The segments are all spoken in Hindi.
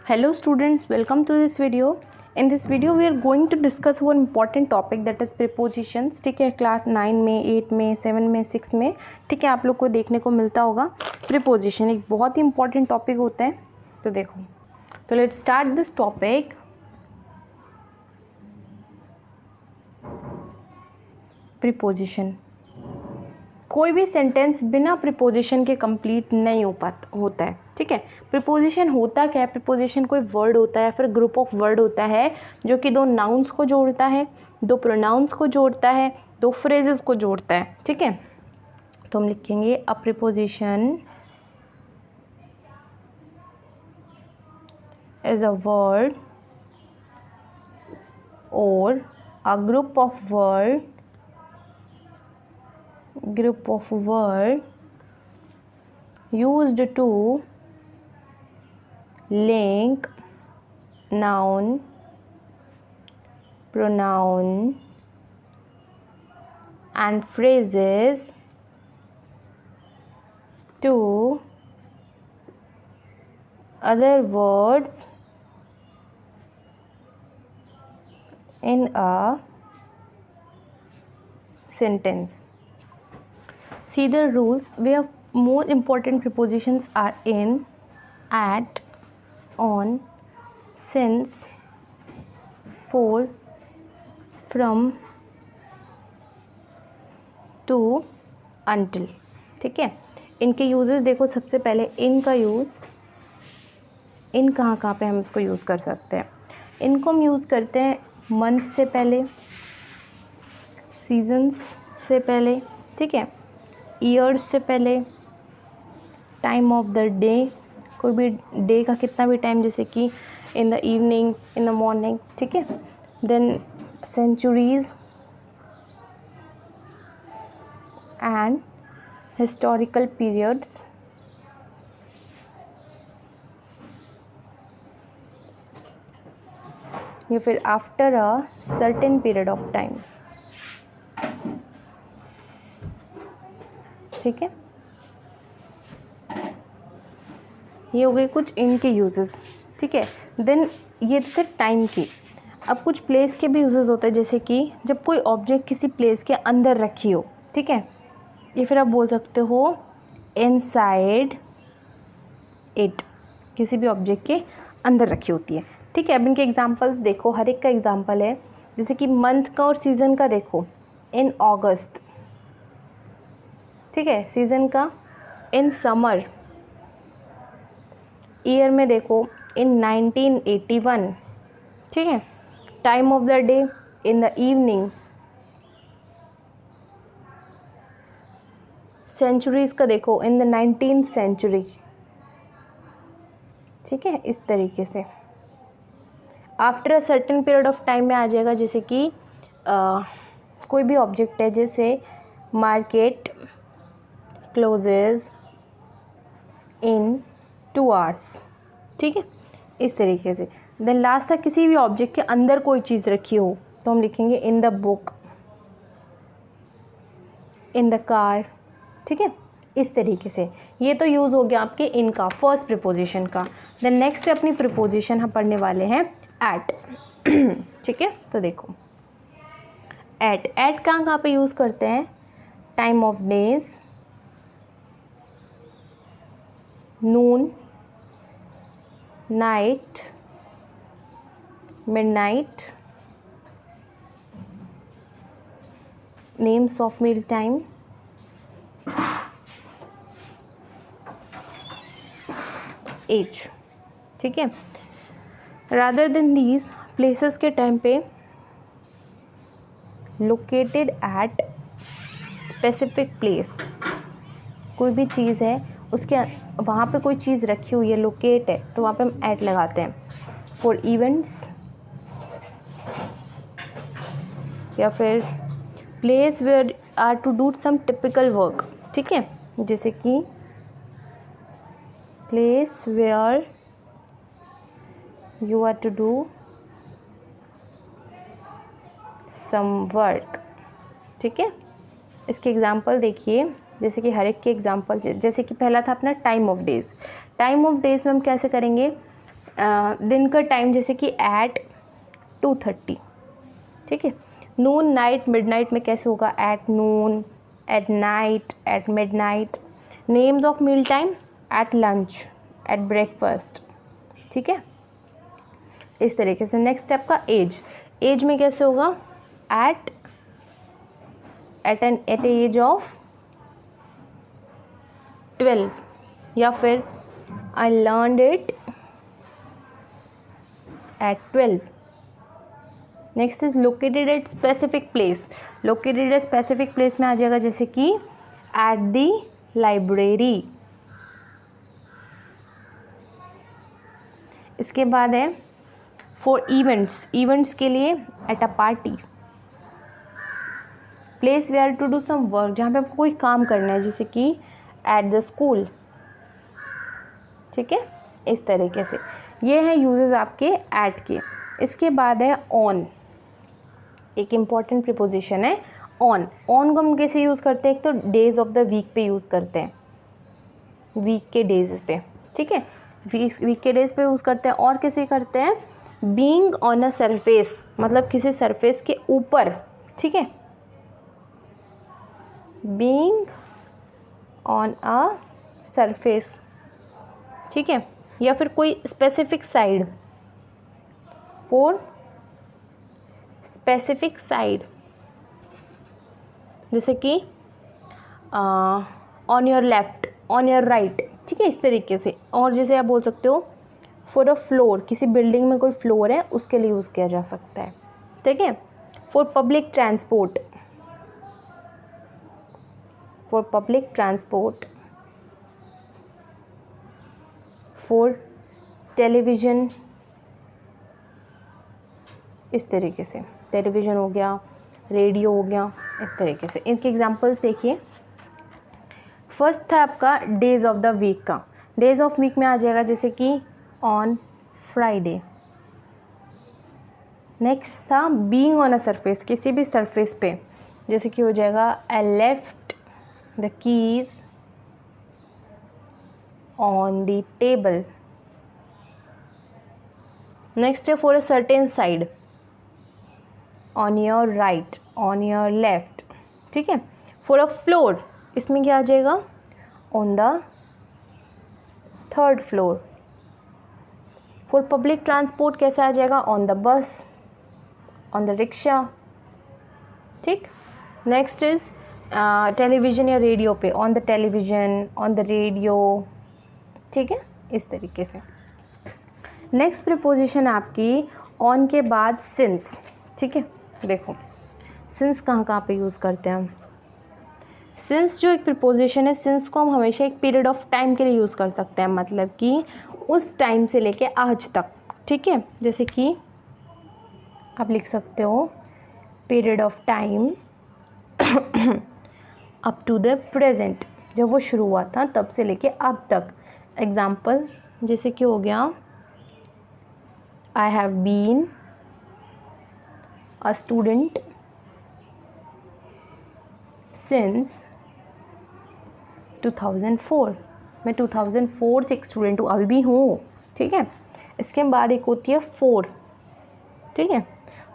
Hello students, welcome to this video. In this video we are going to discuss one important topic that is prepositions. ठीक है, क्लास 9 में 8 में 7 में 6 में ठीक है आप लोग को देखने को मिलता होगा. प्रीपोजिशन एक बहुत ही इंपॉर्टेंट टॉपिक होता है. तो देखो, तो let's start this topic. Preposition. कोई भी सेंटेंस बिना प्रीपोजिशन के कंप्लीट नहीं होता है. ठीक है, प्रीपोजिशन होता क्या है? प्रीपोजिशन कोई वर्ड होता है, फिर ग्रुप ऑफ वर्ड होता है जो कि दो नाउन्स को जोड़ता है, दो प्रोनाउंस को जोड़ता है, दो फ्रेजेस को जोड़ता है. ठीक है, तो हम लिखेंगे a preposition is a word और a group of word used to link noun, pronoun and phrases to other words in a sentence. See the rules. Where more important prepositions are in, at, on, since, for, from, to, until. ठीक है, इनके यूजेस देखो. सबसे पहले इन का यूज़. इन कहाँ पे हम इसको यूज़ कर सकते हैं? इनको हम यूज़ करते हैं मंथ से पहले, सीजन्स से पहले. ठीक है, ईयर्स से पहले, टाइम ऑफ द डे, कोई भी डे का कितना भी टाइम, जैसे कि in the evening, in the morning. ठीक है, then centuries and historical periods. या फिर after a certain period of time. ठीक है, ये हो गए कुछ इनके यूजेस. ठीक है, देन ये थे टाइम की. अब कुछ प्लेस के भी यूजेस होते हैं, जैसे कि जब कोई ऑब्जेक्ट किसी प्लेस के अंदर रखी हो. ठीक है, ये फिर आप बोल सकते हो इनसाइड इट, किसी भी ऑब्जेक्ट के अंदर रखी होती है. ठीक है, अब इनके एग्जांपल्स देखो. हर एक का एग्जांपल है. जैसे कि मंथ का और सीज़न का देखो, इन अगस्त. ठीक है, सीज़न का इन समर. ईयर में देखो इन 1981. ठीक है, time of the day in the evening. Centuries का देखो इन द 19th सेंचुरी. ठीक है, इस तरीके से after a certain period of time में आ जाएगा. जैसे कि कोई भी ऑब्जेक्ट है, जैसे मार्केट क्लोजेस इन 2 hours. ठीक है, इस तरीके से. देन लास्ट तक किसी भी ऑब्जेक्ट के अंदर कोई चीज़ रखी हो तो हम लिखेंगे in the book, in the car. ठीक है, इस तरीके से. ये तो यूज़ हो गया आपके इनका, फर्स्ट प्रीपोजिशन का. देन नेक्स्ट अपनी प्रीपोजिशन हम पढ़ने वाले हैं एट. ठीक है, तो देखो एट कहाँ पे यूज़ करते हैं? Time of days, noon, night, midnight, names of meal time, age. ठीक है, रादर देन दीज प्लेसेस के टाइम पे लोकेटेड एट स्पेसिफिक प्लेस. कोई भी चीज़ है, उसके वहाँ पे कोई चीज़ रखी हुई है, लोकेट है, तो वहाँ पे हम एट लगाते हैं. फॉर इवेंट्स, या फिर place where are to do some typical work. ठीक है, जैसे कि place where you are to do some work. ठीक है, इसके एग्जांपल देखिए. जैसे कि हर एक के एग्जांपल, जैसे कि पहला था अपना time of days. Time of days में हम कैसे करेंगे? दिन का टाइम जैसे कि एट 2:30, ठीक है। नून, नाइट, मिडनाइट में कैसे होगा, at noon, at night, at midnight. Names of meal time, at lunch, at breakfast, ठीक है, इस तरीके से। नेक्स्ट स्टेप का एज, एज में कैसे होगा, एट एज ऑफ 12, या फिर I learned it at 12। Next is located at specific place, located at specific place में आ जाएगा जैसे कि एट द लाइब्रेरी। इसके बाद है फॉर इवेंट्स, इवेंट्स के लिए at a party. Place where to do some work, जहाँ पे आपको कोई काम करना है, जैसे कि एट द स्कूल, ठीक है, इस तरीके से। ये है यूजेस आपके एट के। इसके बाद है ऑन, एक इम्पॉर्टेंट प्रीपोजिशन है ऑन। ऑन को हम कैसे यूज़ करते हैं, एक तो डेज ऑफ द वीक पे यूज़ करते हैं, वीक के डेज पे, ठीक है, वीक के डेज पे यूज़ करते हैं। और कैसे करते हैं, बीइंग ऑन अ सरफेस, मतलब किसी सरफेस के ऊपर, ठीक है, बीइंग ऑन अ सरफेस, ठीक है, या फिर कोई specific side, for specific side, जैसे कि on your left, on your right, ठीक है, इस तरीके से। और जैसे आप बोल सकते हो फॉर अ फ्लोर, किसी बिल्डिंग में कोई फ्लोर है उसके लिए यूज़ किया जा सकता है, ठीक है। For public transport, for public transport. For television, इस तरीके से, टेलीविज़न हो गया, रेडियो हो गया, इस तरीके से। इनके एग्जांपल्स देखिए। फर्स्ट था आपका डेज ऑफ द वीक का, डेज ऑफ वीक में आ जाएगा जैसे कि ऑन फ्राइडे। नेक्स्ट था बीइंग ऑन अ सरफेस, किसी भी सरफेस पे, जैसे कि हो जाएगा I left the keys on the table. Next है for a certain side, on your right, on your left, ठीक है। फॉर अ फ्लोर, इसमें क्या आ जाएगा, on the 3rd floor. For public transport कैसे आ जाएगा, on the bus, on the rickshaw, ठीक। नेक्स्ट इज टेलीविज़न या रेडियो पे, on the television, on the radio, ठीक है, इस तरीके से। नेक्स्ट प्रीपोजिशन आपकी ऑन के बाद सिंस, ठीक है। देखो सिंस कहाँ कहाँ पे यूज़ करते हैं हम। सिंस जो एक प्रीपोजिशन है, सिंस को हम हमेशा एक पीरियड ऑफ टाइम के लिए यूज़ कर सकते हैं, मतलब कि उस टाइम से लेके आज तक, ठीक है। जैसे कि आप लिख सकते हो period of time up to the present, जब वो शुरू हुआ था तब से लेके अब तक। एग्जाम्पल जैसे कि हो गया I have been a student since 2004, मैं 2004 से एक स्टूडेंट हूँ, अभी भी हूँ, ठीक है। इसके बाद एक होती है फोर, ठीक है।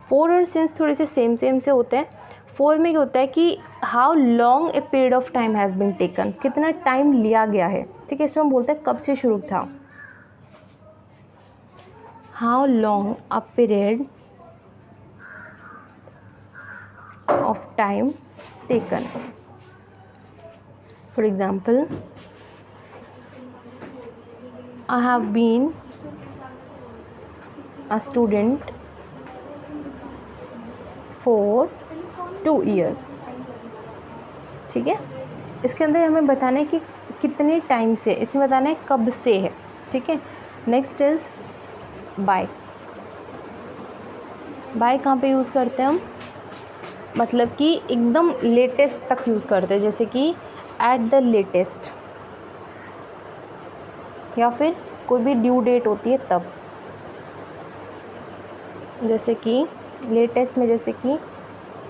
फोर और सिंस थोड़े से सेम से होते हैं। फोर में क्या होता है कि how long a period of time has been taken, कितना टाइम लिया गया है, ठीक है। इसमें हम बोलते हैं कब से शुरू था, how long a period of time taken. For example I have been a student for 2 years, ठीक है। इसके अंदर हमें बताना है कि कितने टाइम से, इसमें बताना है कब से है, ठीक है। नेक्स्ट इज बाय, बाय कहाँ पे यूज़ करते हैं हम, मतलब कि एकदम लेटेस्ट तक यूज़ करते हैं, जैसे कि एट द लेटेस्ट, या फिर कोई भी ड्यू डेट होती है तब, जैसे कि लेटेस्ट में जैसे कि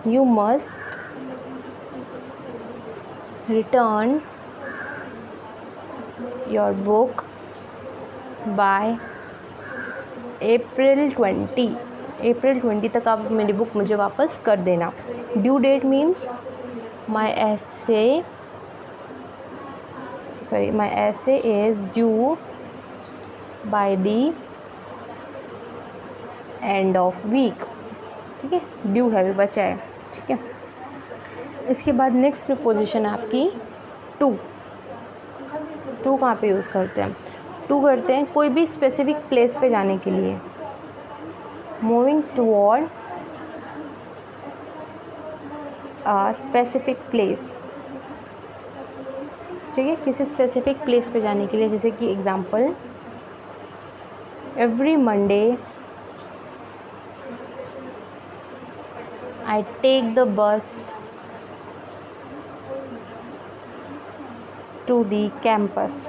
you must return your book by April 20 तक आप मेरी बुक मुझे वापस कर देना। Due that means my essay is due by the end of week। ठीक है, ड्यू है, भी बचा है। ठीक है, इसके बाद नेक्स्ट प्रीपोजिशन है आपकी टू। टू कहाँ पे यूज़ करते हैं? टू करते हैं कोई भी स्पेसिफिक प्लेस पे जाने के लिए। Moving toward a specific place. ठीक है, किसी स्पेसिफिक प्लेस पे जाने के लिए, जैसे कि example, every Monday I take the bus to the campus.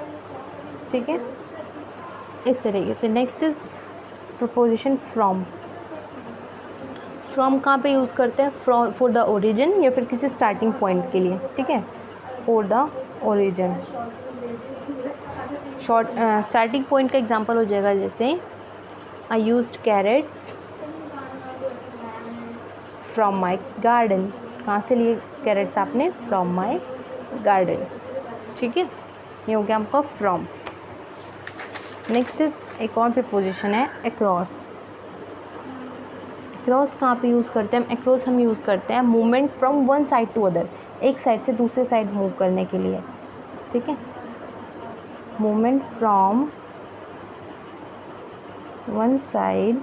ठीक है, इस तरीके से। Next is preposition from. From कहाँ पे यूज़ करते हैं? फ्रॉम फॉर द ओरिजिन या फिर किसी स्टार्टिंग पॉइंट के लिए। ठीक है, for the origin. Short starting point का एग्जांपल हो जाएगा, जैसे I used carrots from my garden. कहाँ से लिए कैरेट्स आपने? From my garden. ठीक है, ये हो गया आपका फ्रॉम। नेक्स्ट इज एक और प्रीपोजिशन है अक्रॉस। अक्रॉस कहाँ पे यूज़ करते हैं? अक्रॉस हम यूज़ करते हैं movement from one side to other, एक साइड से दूसरे साइड मूव करने के लिए। ठीक है, movement from one side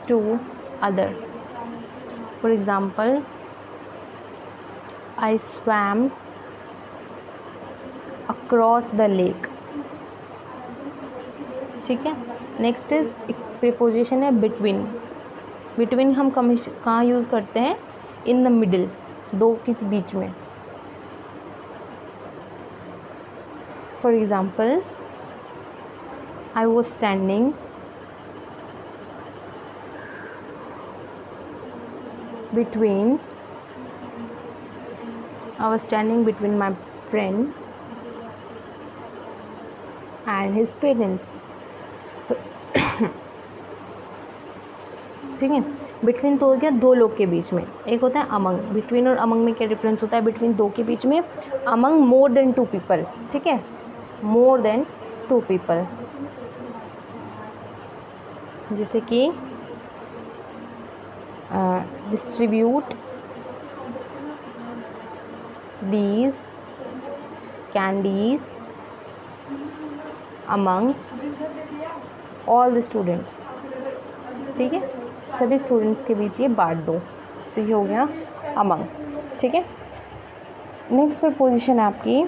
to other. For example, I swam across the lake. ठीक है, नेक्स्ट इज एक प्रीपोजिशन है बिटवीन। बिटवीन हम कहाँ यूज़ करते हैं? इन द मिडिल, दो के बीच में। For example, I was standing between my friend and his parents. ठीक है, बिटवीन तो हो गया दो लोग के बीच में। एक होता है अमंग। बिटवीन और अमंग में क्या डिफरेंस होता है? बिटवीन दो के बीच में, among more than two people. ठीक है, मोर देन टू पीपल। जैसे कि distribute these candies among all the students. ठीक है, सभी स्टूडेंट्स के बीच ये बांट दो, तो ये हो गया अमंग। ठीक है, नेक्स्ट प्रीपोजिशन है आपकी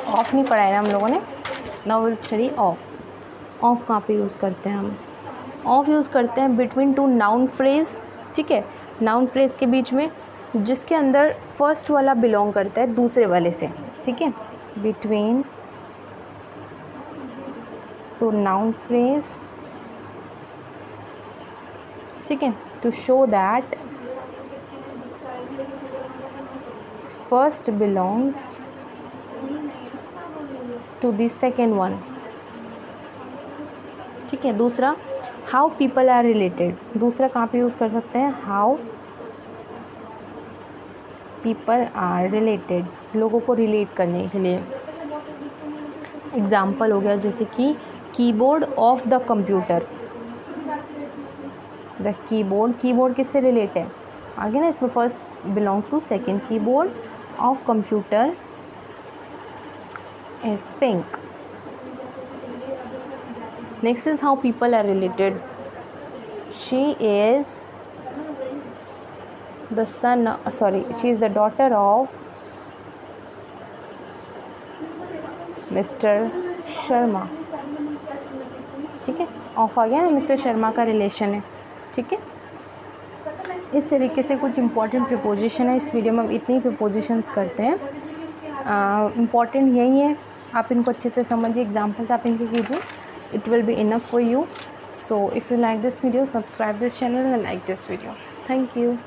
ऑफ। नहीं पढ़ा है ना हम लोगों ने, now will study of. Of कहाँ पे यूज़ करते हैं हम? ऑफ यूज़ करते हैं बिटवीन टू नाउन फ्रेज। ठीक है, नाउन फ्रेज के बीच में, जिसके अंदर फर्स्ट वाला बिलोंग करता है दूसरे वाले से। ठीक है, बिटवीन टू नाउन फ्रेज। ठीक है, to show that first belongs to the second one. ठीक है, दूसरा हाउ पीपल आर रिलेटेड। दूसरा कहाँ पे यूज़ कर सकते हैं? हाउ पीपल आर रिलेटेड, लोगों को रिलेट करने के लिए। एग्जाम्पल हो गया, जैसे कि keyboard of the computer. The keyboard, keyboard किससे रिलेट है? आगे ना इसमें first belong to second. Keyboard of computer is pink. Next is how people are related. She is the daughter of Mr. Sharma. ठीक है, ऑफ आ गया ना, मिस्टर शर्मा का रिलेशन है। ठीक है, इस तरीके से कुछ इंपॉर्टेंट प्रीपोजिशन है। इस वीडियो में हम इतनी प्रीपोजिशंस करते हैं। इम्पॉर्टेंट यही है, आप इनको अच्छे से समझिए, एग्जाम्पल्स आप इनके कीजिए, it will be enough for you. So if you like this video, subscribe this channel and like this video. Thank you.